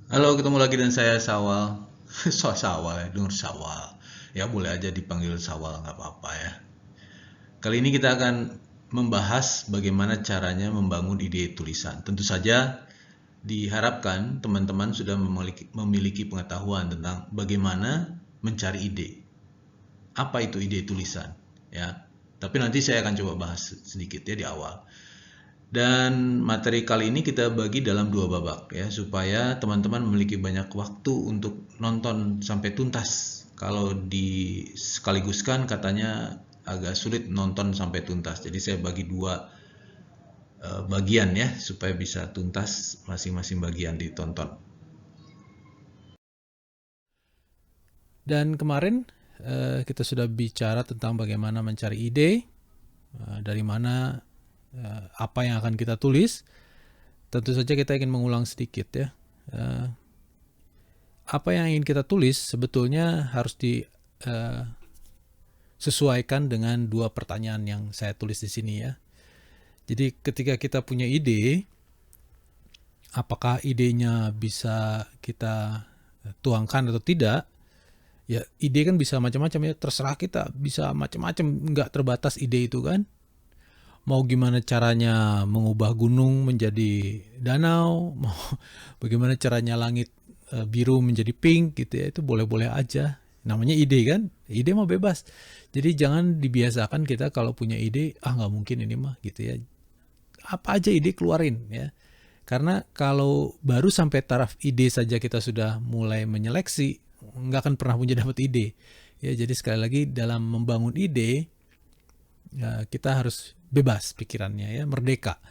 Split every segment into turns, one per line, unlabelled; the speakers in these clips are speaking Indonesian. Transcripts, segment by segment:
Halo, ketemu lagi dengan saya Sawal. Sawal ya, Nur Sawal. Ya boleh aja dipanggil Sawal, nggak apa-apa ya. Kali ini kita akan membahas bagaimana caranya membangun ide tulisan. Tentu saja diharapkan teman-teman sudah memiliki pengetahuan tentang bagaimana mencari ide. Apa itu ide tulisan? Ya. Tapi nanti saya akan coba bahas sedikit ya di awal. Dan materi kali ini kita bagi dalam dua babak ya, supaya teman-teman memiliki banyak waktu untuk nonton sampai tuntas. Kalau di sekaliguskan katanya agak sulit nonton sampai tuntas. Jadi saya bagi dua bagian ya, supaya bisa tuntas masing-masing bagian ditonton.
Dan kemarin kita sudah bicara tentang bagaimana mencari ide, dari mana apa yang akan kita tulis. Tentu saja kita ingin mengulang sedikit ya. Eh, Apa yang ingin kita tulis sebetulnya harus disesuaikan dengan dua pertanyaan yang saya tulis di sini ya. Jadi ketika kita punya ide, apakah idenya bisa kita tuangkan atau tidak? Ya ide kan bisa macam-macam ya, terserah kita, bisa macam-macam, nggak terbatas ide itu kan. Mau gimana caranya mengubah gunung menjadi danau, mau bagaimana caranya langit biru menjadi pink gitu ya, itu boleh-boleh aja. Namanya ide kan, ide mah bebas. Jadi jangan dibiasakan kita kalau punya ide, nggak mungkin ini mah gitu ya. Apa aja ide keluarin ya. Karena kalau baru sampai taraf ide saja kita sudah mulai menyeleksi, nggak akan pernah punya dapat ide. Ya, jadi sekali lagi dalam membangun ide, ya, kita harus bebas pikirannya ya, merdeka.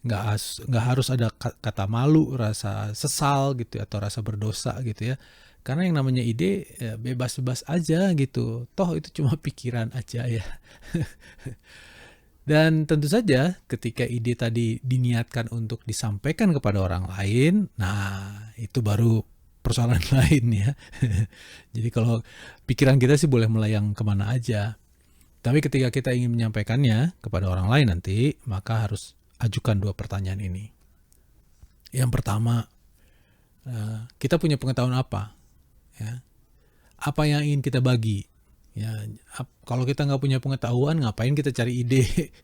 Nggak harus ada kata malu, rasa sesal gitu atau rasa berdosa gitu ya. Karena yang namanya ide ya, bebas-bebas aja gitu. Toh itu cuma pikiran aja ya. Dan tentu saja ketika ide tadi diniatkan untuk disampaikan kepada orang lain, nah itu baru persoalan lain ya. Jadi kalau pikiran kita sih boleh melayang kemana aja. Tapi ketika kita ingin menyampaikannya kepada orang lain nanti, maka harus ajukan dua pertanyaan ini. Yang pertama, kita punya pengetahuan apa? Ya. Apa yang ingin kita bagi? Ya, kalau kita nggak punya pengetahuan, ngapain kita cari ide?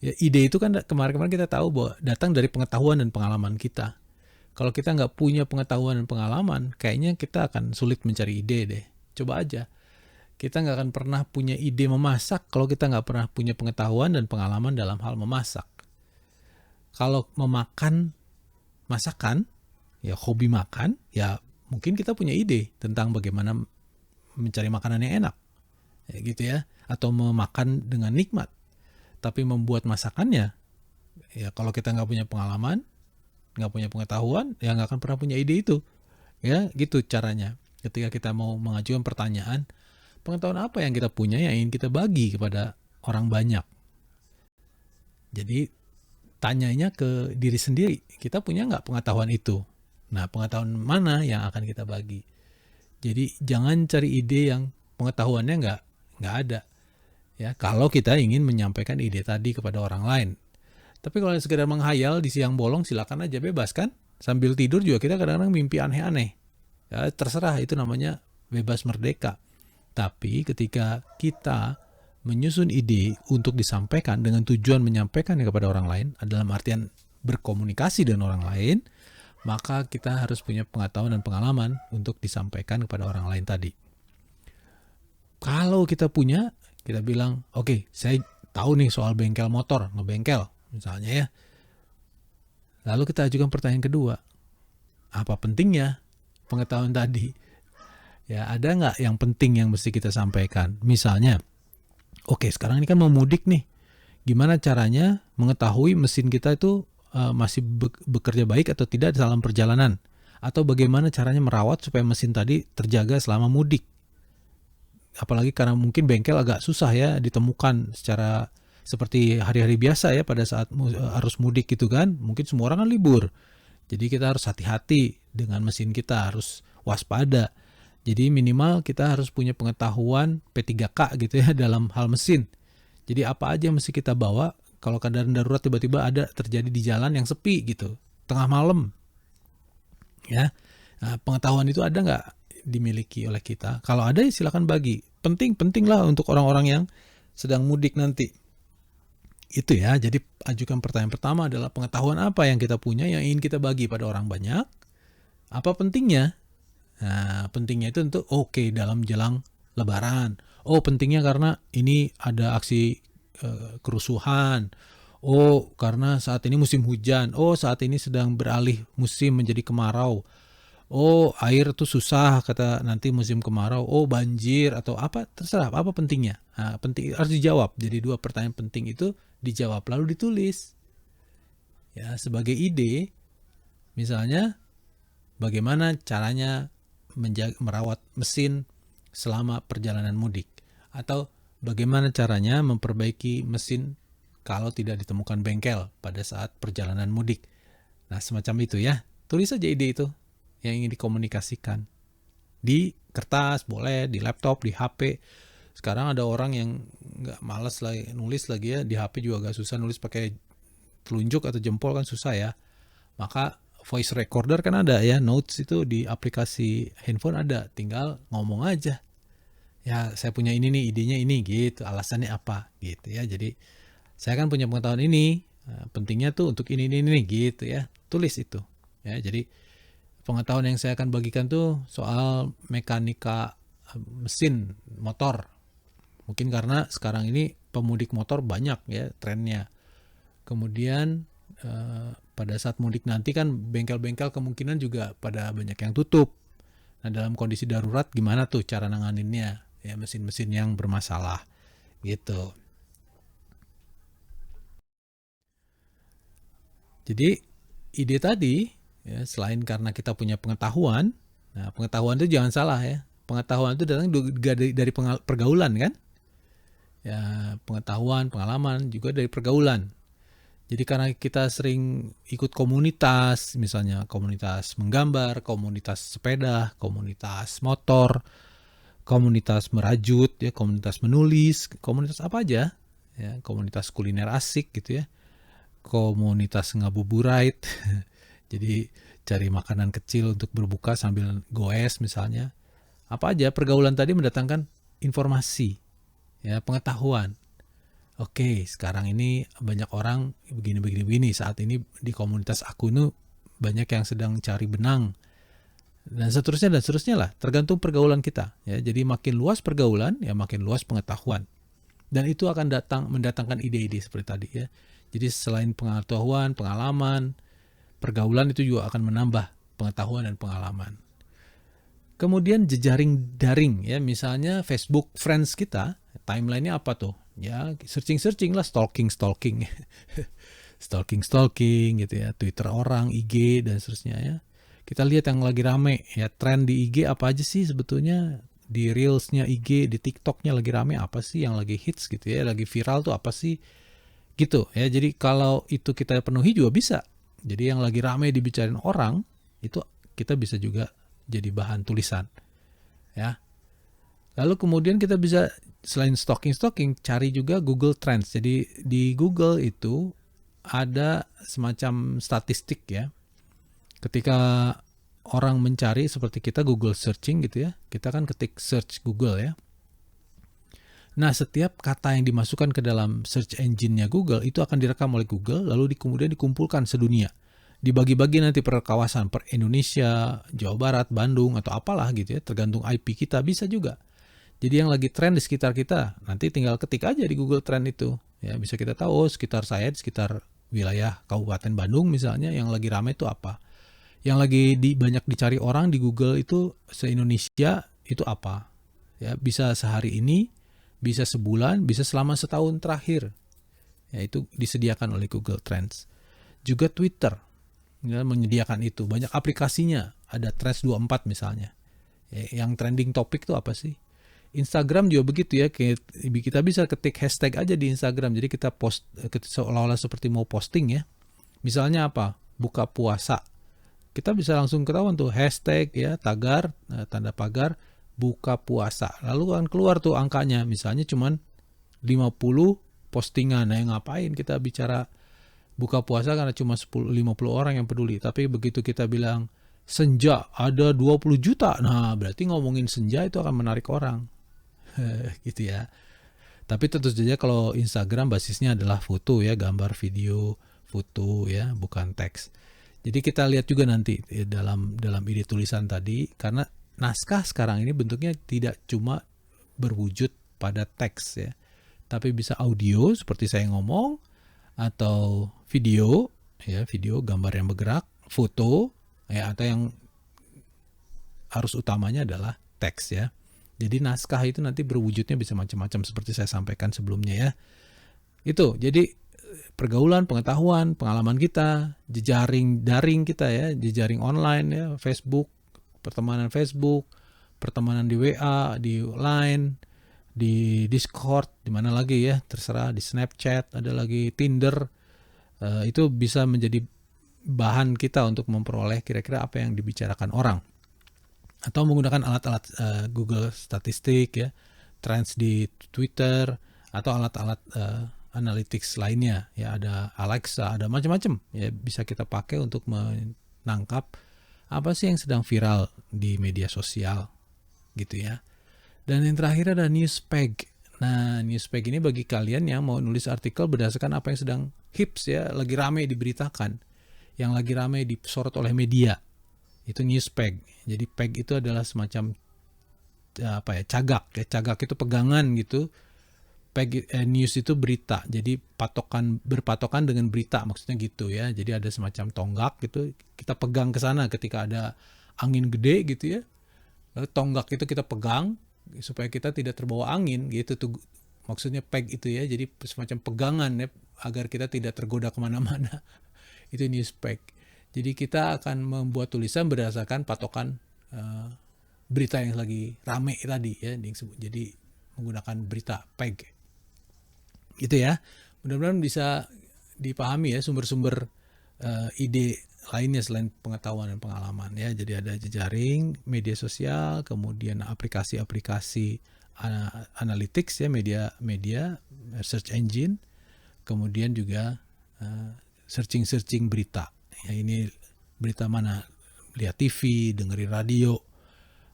Ya, ide itu kan kemarin-kemarin kita tahu bahwa datang dari pengetahuan dan pengalaman kita. Kalau kita nggak punya pengetahuan dan pengalaman, kayaknya kita akan sulit mencari ide deh. Coba aja. Kita nggak akan pernah punya ide memasak kalau kita nggak pernah punya pengetahuan dan pengalaman dalam hal memasak. Kalau memakan masakan, ya hobi makan, ya mungkin kita punya ide tentang bagaimana mencari makanan yang enak, ya gitu ya, atau memakan dengan nikmat. Tapi membuat masakannya, ya kalau kita nggak punya pengalaman, nggak punya pengetahuan, ya nggak akan pernah punya ide itu. Ya gitu caranya. Ketika kita mau mengajukan pertanyaan, pengetahuan apa yang kita punya yang ingin kita bagi kepada orang banyak. Jadi tanyanya ke diri sendiri, kita punya nggak pengetahuan itu? Nah, pengetahuan mana yang akan kita bagi? Jadi jangan cari ide yang pengetahuannya nggak ada. Ya, kalau kita ingin menyampaikan ide tadi kepada orang lain. Tapi kalau sekedar menghayal di siang bolong, silakan aja, bebas kan? Sambil tidur juga kita kadang-kadang mimpi aneh-aneh. Ya, terserah, itu namanya bebas merdeka. Tapi ketika kita menyusun ide untuk disampaikan dengan tujuan menyampaikannya kepada orang lain, dalam artian berkomunikasi dengan orang lain, maka kita harus punya pengetahuan dan pengalaman untuk disampaikan kepada orang lain tadi. Kalau kita punya, kita bilang, oke, saya tahu nih soal bengkel motor, ngebengkel misalnya ya. Lalu kita ajukan pertanyaan kedua, apa pentingnya pengetahuan tadi? Ya, ada nggak yang penting yang mesti kita sampaikan? Misalnya, oke, sekarang ini kan mau mudik nih. Gimana caranya mengetahui mesin kita itu masih bekerja baik atau tidak dalam perjalanan? Atau bagaimana caranya merawat supaya mesin tadi terjaga selama mudik? Apalagi karena mungkin bengkel agak susah ya ditemukan secara seperti hari-hari biasa ya pada saat arus mudik gitu kan. Mungkin semua orang kan libur. Jadi kita harus hati-hati dengan mesin kita, harus waspada. Jadi minimal kita harus punya pengetahuan P3K gitu ya dalam hal mesin. Jadi apa aja yang mesti kita bawa kalau keadaan darurat tiba-tiba ada terjadi di jalan yang sepi gitu, tengah malam. Ya. Nah, pengetahuan itu ada nggak dimiliki oleh kita? Kalau ada ya silakan bagi. Penting lah untuk orang-orang yang sedang mudik nanti. Itu ya, jadi ajukan pertanyaan pertama adalah pengetahuan apa yang kita punya yang ingin kita bagi pada orang banyak? Apa pentingnya? Nah, pentingnya itu untuk dalam jelang Lebaran. Oh, pentingnya karena ini ada aksi kerusuhan. Oh, karena saat ini musim hujan. Oh, saat ini sedang beralih musim menjadi kemarau. Oh, air tuh susah kata nanti musim kemarau. Oh, banjir atau apa, terserah apa pentingnya. Nah, penting harus dijawab. Jadi 2 pertanyaan penting itu dijawab lalu ditulis. Ya, sebagai ide misalnya bagaimana caranya merawat mesin selama perjalanan mudik, atau bagaimana caranya memperbaiki mesin kalau tidak ditemukan bengkel pada saat perjalanan mudik. Nah, semacam itu ya. Tulis saja ide itu yang ingin dikomunikasikan. Di kertas boleh, di laptop, di HP. Sekarang ada orang yang nggak malas lagi nulis lagi ya, di HP juga agak susah nulis pakai telunjuk atau jempol kan susah ya. Maka voice recorder kan ada ya, notes itu di aplikasi handphone ada, tinggal ngomong aja. Ya, saya punya ini nih, idenya ini gitu, alasannya apa gitu ya. Jadi saya kan punya pengetahuan ini, pentingnya tuh untuk ini gitu ya. Tulis itu. Ya, jadi pengetahuan yang saya akan bagikan tuh soal mekanika mesin motor. Mungkin karena sekarang ini pemudik motor banyak ya trennya. Kemudian pada saat mudik nanti kan bengkel-bengkel kemungkinan juga pada banyak yang tutup. Nah, dalam kondisi darurat gimana tuh cara nanganinnya? Ya, mesin-mesin yang bermasalah gitu. Jadi ide tadi ya, selain karena kita punya pengetahuan, nah pengetahuan itu jangan salah ya. Pengetahuan itu datang dari pergaulan kan? Ya, pengetahuan, pengalaman juga dari pergaulan. Jadi karena kita sering ikut komunitas, misalnya komunitas menggambar, komunitas sepeda, komunitas motor, komunitas merajut, ya, komunitas menulis, komunitas apa aja, ya, komunitas kuliner asik gitu ya, komunitas ngabuburit, jadi cari makanan kecil untuk berbuka sambil goes misalnya, apa aja pergaulan tadi mendatangkan informasi, ya, pengetahuan. Oke, sekarang ini banyak orang begini. Saat ini di komunitas aku itu banyak yang sedang cari benang. Dan seterusnya lah. Tergantung pergaulan kita. Ya, jadi makin luas pergaulan, ya makin luas pengetahuan. Dan itu akan mendatangkan ide-ide seperti tadi ya. Jadi selain pengetahuan, pengalaman, pergaulan itu juga akan menambah pengetahuan dan pengalaman. Kemudian jejaring daring ya, misalnya Facebook Friends kita, timeline-nya apa tuh? Ya, searching lah, stalking gitu ya, Twitter orang, IG dan seterusnya ya. Kita lihat yang lagi rame ya, tren di IG apa aja sih sebetulnya, di Reels-nya IG, di TikTok-nya lagi rame apa sih, yang lagi hits gitu ya, lagi viral tuh apa sih gitu ya. Jadi kalau itu kita penuhi juga bisa. Jadi yang lagi rame dibicarain orang itu kita bisa juga jadi bahan tulisan ya. Lalu kemudian kita bisa selain stalking cari juga Google Trends. Jadi di Google itu ada semacam statistik ya. Ketika orang mencari seperti kita Google searching gitu ya, kita kan ketik search Google ya. Nah, setiap kata yang dimasukkan ke dalam search engine-nya Google itu akan direkam oleh Google lalu kemudian dikumpulkan sedunia. Dibagi-bagi nanti per kawasan, per Indonesia, Jawa Barat, Bandung atau apalah gitu ya, tergantung IP kita bisa juga. Jadi yang lagi tren di sekitar kita, nanti tinggal ketik aja di Google Trend itu. Ya, bisa kita tahu sekitar saya, di sekitar wilayah Kabupaten Bandung misalnya yang lagi ramai itu apa. Yang lagi banyak dicari orang di Google itu se-Indonesia itu apa. Ya, bisa sehari ini, bisa sebulan, bisa selama setahun terakhir. Ya, itu disediakan oleh Google Trends. Juga Twitter ya, menyediakan itu. Banyak aplikasinya, ada Trends 24 misalnya. Ya, yang trending topik itu apa sih? Instagram juga begitu ya, kita bisa ketik hashtag aja di Instagram, jadi kita post seolah-olah seperti mau posting ya. Misalnya apa? Buka puasa. Kita bisa langsung ketahuan tuh hashtag ya, tagar, tanda pagar, buka puasa. Lalu kan keluar tuh angkanya, misalnya cuman 50 postingan. Nah, ngapain kita bicara buka puasa karena cuma 50 orang yang peduli. Tapi begitu kita bilang senja ada 20 juta. Nah, berarti ngomongin senja itu akan menarik orang. Gitu ya. Tapi tentu saja kalau Instagram basisnya adalah foto ya, gambar, video, foto ya, bukan teks. Jadi kita lihat juga nanti ya, dalam ide tulisan tadi, karena naskah sekarang ini bentuknya tidak cuma berwujud pada teks ya, tapi bisa audio seperti saya ngomong, atau video ya, video gambar yang bergerak, foto ya, atau yang arus utamanya adalah teks ya. Jadi naskah itu nanti berwujudnya bisa macam-macam seperti saya sampaikan sebelumnya ya. Itu jadi pergaulan, pengetahuan, pengalaman kita, jejaring daring kita ya, jejaring online ya, Facebook, pertemanan di WA, di Line, di Discord, di mana lagi ya, terserah, di Snapchat, ada lagi Tinder. Itu bisa menjadi bahan kita untuk memperoleh kira-kira apa yang dibicarakan orang. Atau menggunakan alat-alat Google Statistik ya, trends di Twitter, atau alat-alat analytics lainnya ya, ada Alexa, ada macam-macam ya, bisa kita pakai untuk menangkap apa sih yang sedang viral di media sosial gitu ya. Dan yang terakhir ada Newspeg. Nah, Newspeg ini bagi kalian yang mau nulis artikel berdasarkan apa yang sedang hits ya, lagi rame diberitakan, yang lagi rame disorot oleh media. Itu Newspeg. Jadi peg itu adalah semacam cagak ya. Cagak itu pegangan gitu. Peg news itu berita. Jadi berpatokan dengan berita, maksudnya gitu ya. Jadi ada semacam tonggak gitu. Kita pegang ke sana ketika ada angin gede gitu ya. Lalu tonggak itu kita pegang supaya kita tidak terbawa angin gitu tuh. Maksudnya peg itu ya. Jadi semacam pegangan ya, agar kita tidak tergoda kemana-mana. Itu Newspeg. Jadi kita akan membuat tulisan berdasarkan patokan berita yang lagi rame tadi ya, jadi menggunakan berita peg. Gitu ya. Mudah-mudahan bisa dipahami ya sumber-sumber ide lainnya selain pengetahuan dan pengalaman ya. Jadi ada jejaring, media sosial, kemudian aplikasi-aplikasi analytics ya, media search engine, kemudian juga searching berita. Ya, ini berita mana? Lihat TV, dengerin radio,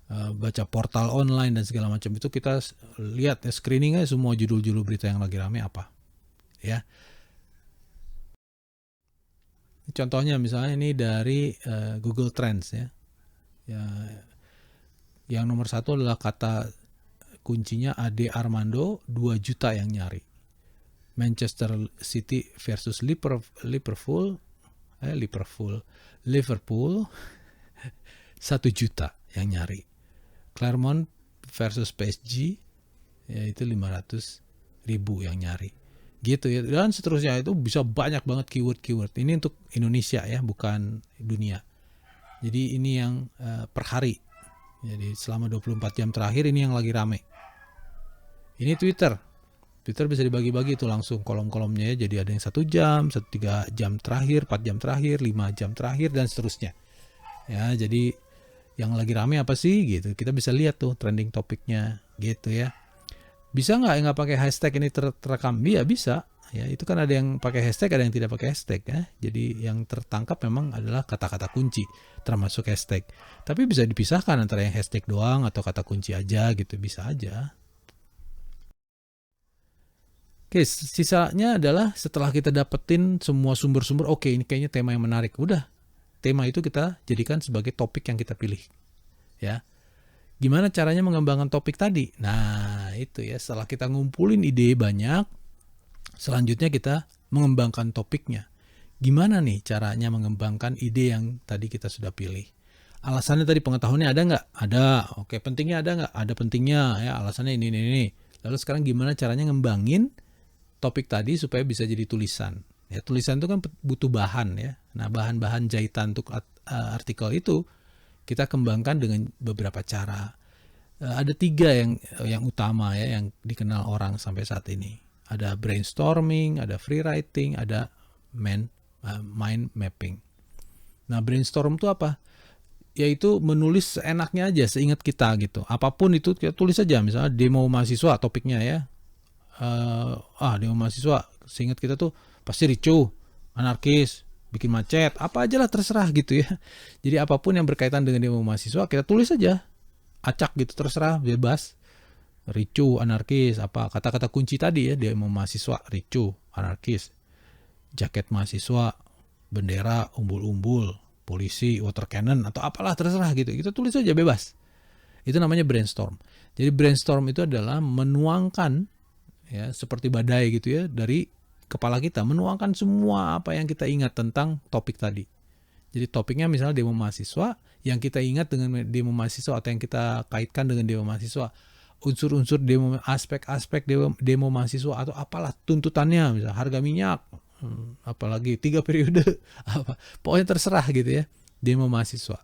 baca portal online dan segala macam itu, kita lihat ya, screeningnya semua judul-judul berita yang lagi rame apa. Ya. Contohnya misalnya ini dari Google Trends ya. Yang nomor 1 adalah kata kuncinya Ade Armando, 2 juta yang nyari. Manchester City versus Liverpool 1 juta yang nyari. Clermont versus PSG yaitu 500.000 yang nyari. Gitu ya. Dan seterusnya, itu bisa banyak banget keyword. Ini untuk Indonesia ya, bukan dunia. Jadi ini yang per hari. Jadi selama 24 jam terakhir ini yang lagi rame. Ini Twitter bisa dibagi-bagi itu langsung kolom-kolomnya ya. Jadi ada yang 1 jam, 3 jam terakhir, 4 jam terakhir, 5 jam terakhir, dan seterusnya. Ya, jadi yang lagi rame apa sih gitu. Kita bisa lihat tuh trending topiknya gitu ya. Bisa nggak pakai hashtag ini terekam? Iya bisa. Ya, itu kan ada yang pakai hashtag, ada yang tidak pakai hashtag ya. Jadi yang tertangkap memang adalah kata-kata kunci termasuk hashtag. Tapi bisa dipisahkan antara yang hashtag doang atau kata kunci aja gitu, bisa aja. Oke, sisanya adalah setelah kita dapetin semua sumber-sumber, oke ini kayaknya tema yang menarik. Udah, tema itu kita jadikan sebagai topik yang kita pilih. Ya. Gimana caranya mengembangkan topik tadi? Nah, itu ya, setelah kita ngumpulin ide banyak, selanjutnya kita mengembangkan topiknya. Gimana nih caranya mengembangkan ide yang tadi kita sudah pilih? Alasannya tadi, pengetahuannya ada nggak? Ada. Oke, pentingnya ada nggak? Ada pentingnya. Ya, alasannya ini. Lalu sekarang gimana caranya ngembangin topik tadi supaya bisa jadi tulisan? Ya, tulisan itu kan butuh bahan ya. Nah, bahan-bahan jahitan untuk artikel itu kita kembangkan dengan beberapa cara. Ada 3 yang utama ya, yang dikenal orang sampai saat ini. Ada brainstorming, ada free writing, ada mind mapping. Nah, brainstorm itu apa? Yaitu menulis seenaknya aja, seingat kita gitu. Apapun itu kita tulis aja. Misalnya demo mahasiswa topiknya ya. Demo mahasiswa, seingat kita tuh pasti ricuh, anarkis, bikin macet, apa aja lah terserah gitu ya. Jadi apapun yang berkaitan dengan demo mahasiswa kita tulis aja, acak gitu, terserah, bebas. Ricu, anarkis, apa kata-kata kunci tadi ya, demo mahasiswa, ricu, anarkis, jaket mahasiswa, bendera, umbul-umbul, polisi, water cannon, atau apalah terserah gitu. Kita tulis aja bebas. Itu namanya brainstorm. Jadi brainstorm itu adalah menuangkan ya seperti badai gitu ya dari kepala kita, menuangkan semua apa yang kita ingat tentang topik tadi. Jadi topiknya misalnya demo mahasiswa, yang kita ingat dengan demo mahasiswa atau yang kita kaitkan dengan demo mahasiswa, unsur-unsur demo, aspek-aspek demo mahasiswa atau apalah tuntutannya, misalnya harga minyak, apalagi 3 periode, apa, pokoknya terserah gitu ya, demo mahasiswa.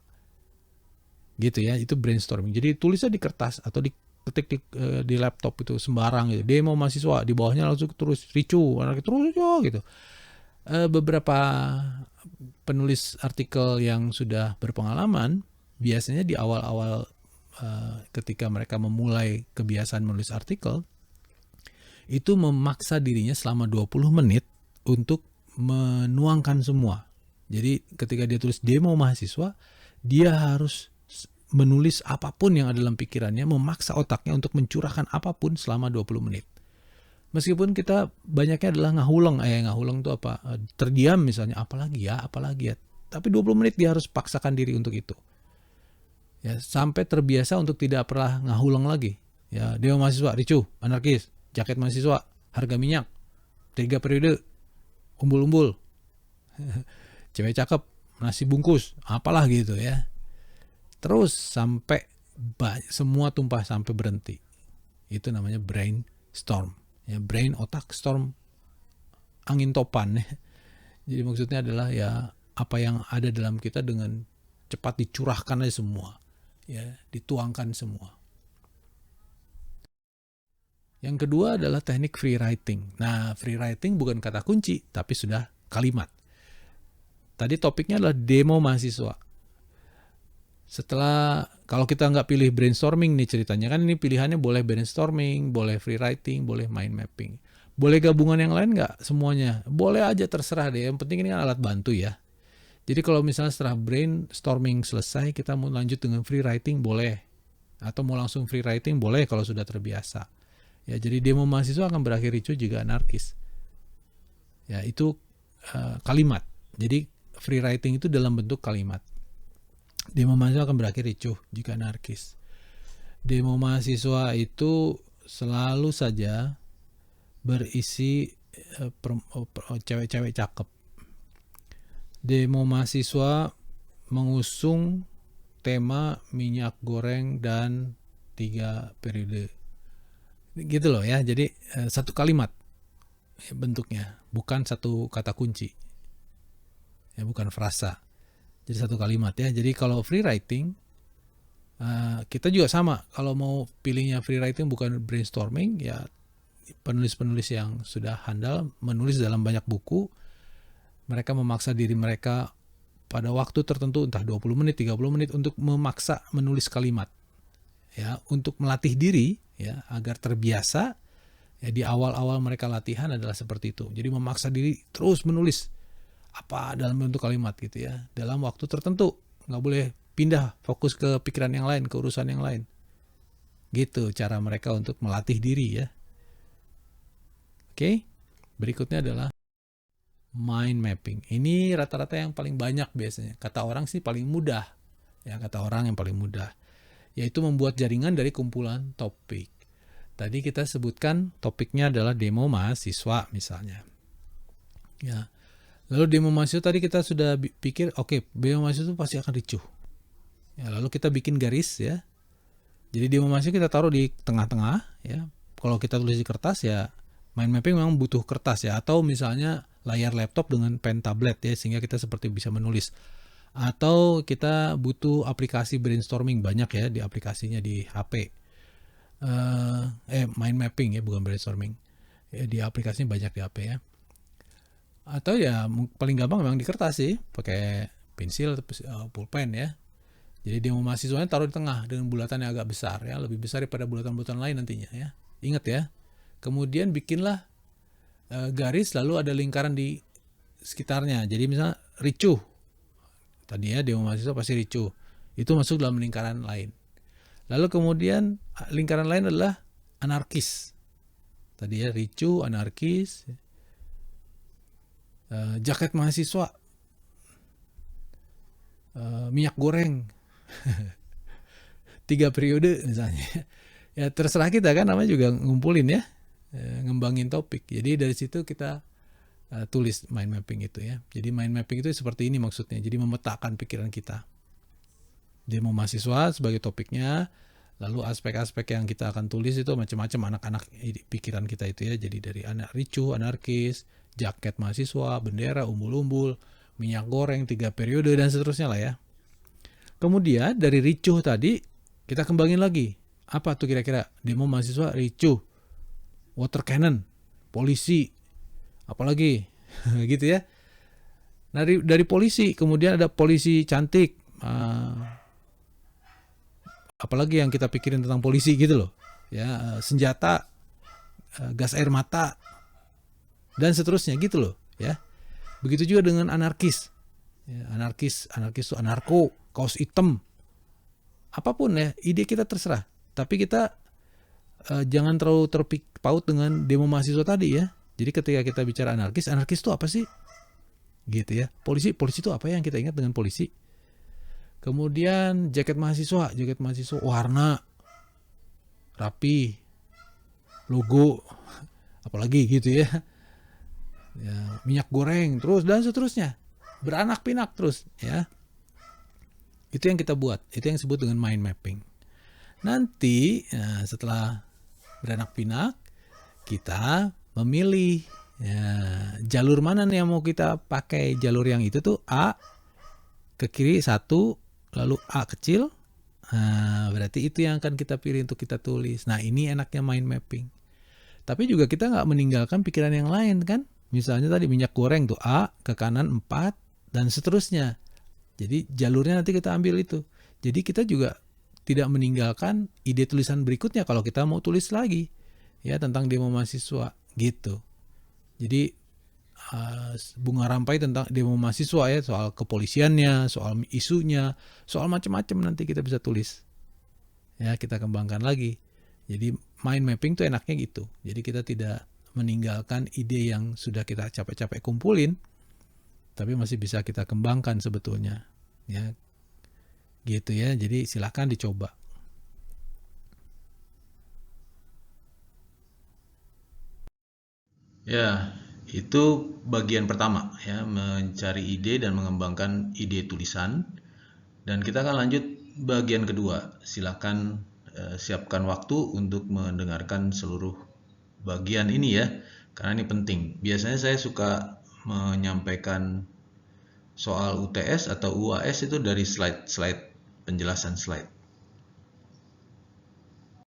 Gitu ya, itu brainstorming. Jadi tulisnya di kertas atau diketik di laptop itu sembarang gitu. Demo mahasiswa, di bawahnya langsung terus ricu, terus aja gitu. Beberapa penulis artikel yang sudah berpengalaman biasanya di awal-awal ketika mereka memulai kebiasaan menulis artikel itu memaksa dirinya selama 20 menit untuk menuangkan semua. Jadi ketika dia tulis demo mahasiswa, dia harus menulis apapun yang ada dalam pikirannya, memaksa otaknya untuk mencurahkan apapun selama 20 menit. Meskipun kita banyaknya adalah ngahuleng itu apa? Terdiam misalnya, apalagi ya. Tapi 20 menit dia harus paksakan diri untuk itu. Ya, sampai terbiasa untuk tidak pernah ngahuleng lagi. Ya, demo mahasiswa, ricu, anarkis, jaket mahasiswa, harga minyak, 3 periode, umbul-umbul, cewek cakep, nasi bungkus, apalah gitu ya. Terus sampai semua tumpah sampai berhenti. Itu namanya brainstorm. Ya, brain, otak, storm, angin topan. Jadi maksudnya adalah ya apa yang ada dalam kita dengan cepat dicurahkan aja semua. Ya, dituangkan semua. Yang kedua adalah teknik free writing. Nah, free writing bukan kata kunci, tapi sudah kalimat. Tadi topiknya adalah demo mahasiswa. Setelah, kalau kita nggak pilih brainstorming nih ceritanya, kan ini pilihannya boleh brainstorming, boleh free writing, boleh mind mapping. Boleh gabungan yang lain nggak? Semuanya. Boleh aja, terserah deh. Yang penting ini kan alat bantu ya. Jadi kalau misalnya setelah brainstorming selesai, kita mau lanjut dengan free writing, boleh. Atau mau langsung free writing, boleh kalau sudah terbiasa. Ya, jadi demo mahasiswa akan berakhir ricu jika anarkis. Ya, itu kalimat. Jadi free writing itu dalam bentuk kalimat. Demo mahasiswa akan berakhir ricuh jika anarkis. Demo mahasiswa itu selalu saja berisi cewek-cewek cakep. Demo mahasiswa mengusung tema minyak goreng dan 3 periode. Gitu loh ya. Jadi satu kalimat bentuknya, bukan satu kata kunci. Ya, bukan frasa. Jadi satu kalimat ya. Jadi kalau free writing, kita juga sama. Kalau mau pilihnya free writing bukan brainstorming, ya penulis-penulis yang sudah handal menulis dalam banyak buku, mereka memaksa diri mereka pada waktu tertentu, entah 20 menit, 30 menit untuk memaksa menulis kalimat. Ya, untuk melatih diri ya agar terbiasa. Ya, di awal-awal mereka latihan adalah seperti itu. Jadi memaksa diri terus menulis apa dalam bentuk kalimat gitu ya, dalam waktu tertentu, nggak boleh pindah fokus ke pikiran yang lain, ke urusan yang lain. Gitu cara mereka untuk melatih diri ya. Oke, berikutnya adalah mind mapping. Ini rata-rata yang paling banyak biasanya. Kata orang sih paling mudah. Ya, kata orang yang paling mudah, yaitu membuat jaringan dari kumpulan topik. Tadi kita sebutkan topiknya adalah demo mahasiswa misalnya. Ya. Lalu demo mahasiswa tadi kita sudah pikir, oke, demo mahasiswa itu pasti akan ricuh. Ya, lalu kita bikin garis ya. Jadi demo mahasiswa kita taruh di tengah-tengah ya. Kalau kita tulis di kertas ya, mind mapping memang butuh kertas ya, atau misalnya layar laptop dengan pen tablet ya, sehingga kita seperti bisa menulis. Atau kita butuh aplikasi brainstorming, banyak ya di aplikasinya di HP. Mind mapping ya, bukan brainstorming. Ya, di aplikasinya banyak di HP ya. Atau ya paling gampang memang di kertas sih, pakai pensil atau pulpen ya. Jadi demo mahasiswanya taruh di tengah dengan bulatan yang agak besar ya, lebih besar daripada bulatan-bulatan lain nantinya ya. Ingat ya. Kemudian bikinlah garis, lalu ada lingkaran di sekitarnya. Jadi misalnya ricuh. Tadi ya demo mahasiswa pasti ricuh. Itu masuk dalam lingkaran lain. Lalu kemudian lingkaran lain adalah anarkis. Tadi ya ricuh, anarkis, jaket mahasiswa, minyak goreng, 3 periode misalnya. Ya terserah kita kan, namanya juga ngumpulin ya, ngembangin topik. Jadi dari situ kita tulis mind mapping itu ya. Jadi mind mapping itu seperti ini maksudnya. Jadi memetakan pikiran kita. Demo mahasiswa sebagai topiknya, lalu aspek-aspek yang kita akan tulis itu macam-macam anak-anak pikiran kita itu ya. Jadi dari anak ricuh, anarkis, jaket mahasiswa, bendera, umbul-umbul, minyak goreng, 3 periode dan seterusnya lah ya. Kemudian dari ricuh tadi kita kembangin lagi. Apa tuh kira-kira? Demo mahasiswa ricuh, water cannon, polisi, apalagi gitu ya. Dari polisi kemudian ada polisi cantik, apalagi yang kita pikirin tentang polisi gitu loh ya, senjata, gas air mata dan seterusnya gitu loh ya. Begitu juga dengan anarkis ya, anarkis itu anarko, kaos hitam, apapun ya, ide kita terserah, tapi kita jangan terlalu terpaut dengan demo mahasiswa tadi ya. Jadi ketika kita bicara anarkis itu apa sih gitu ya. Polisi itu apa yang kita ingat dengan polisi. Kemudian jaket mahasiswa warna rapi, logo, apalagi gitu ya. Ya, minyak goreng terus dan seterusnya, beranak pinak terus ya. Itu yang kita buat, itu yang disebut dengan mind mapping. Nanti setelah beranak pinak kita memilih ya, jalur mana nih yang mau kita pakai. Jalur yang itu tuh A ke kiri 1, lalu A kecil. Nah, berarti itu yang akan kita pilih untuk kita tulis. Nah, ini enaknya mind mapping. Tapi juga kita nggak meninggalkan pikiran yang lain kan. Misalnya tadi minyak goreng tuh A, ke kanan 4, dan seterusnya. Jadi jalurnya nanti kita ambil itu. Jadi kita juga tidak meninggalkan ide tulisan berikutnya kalau kita mau tulis lagi ya tentang demo mahasiswa gitu. Jadi bunga rampai tentang demo mahasiswa ya, soal kepolisiannya, soal isunya, soal macam-macam nanti kita bisa tulis. Ya, kita kembangkan lagi. Jadi mind mapping tuh enaknya gitu. Jadi kita tidak meninggalkan ide yang sudah kita capek-capek kumpulin, tapi masih bisa kita kembangkan sebetulnya. Ya. Gitu ya. Jadi silakan dicoba.
Ya, itu bagian pertama ya, mencari ide dan mengembangkan ide tulisan. Dan kita akan lanjut bagian kedua. Silakan siapkan waktu untuk mendengarkan seluruh bagian ini ya, karena ini penting. Biasanya saya suka menyampaikan soal UTS atau UAS itu dari slide penjelasan slide.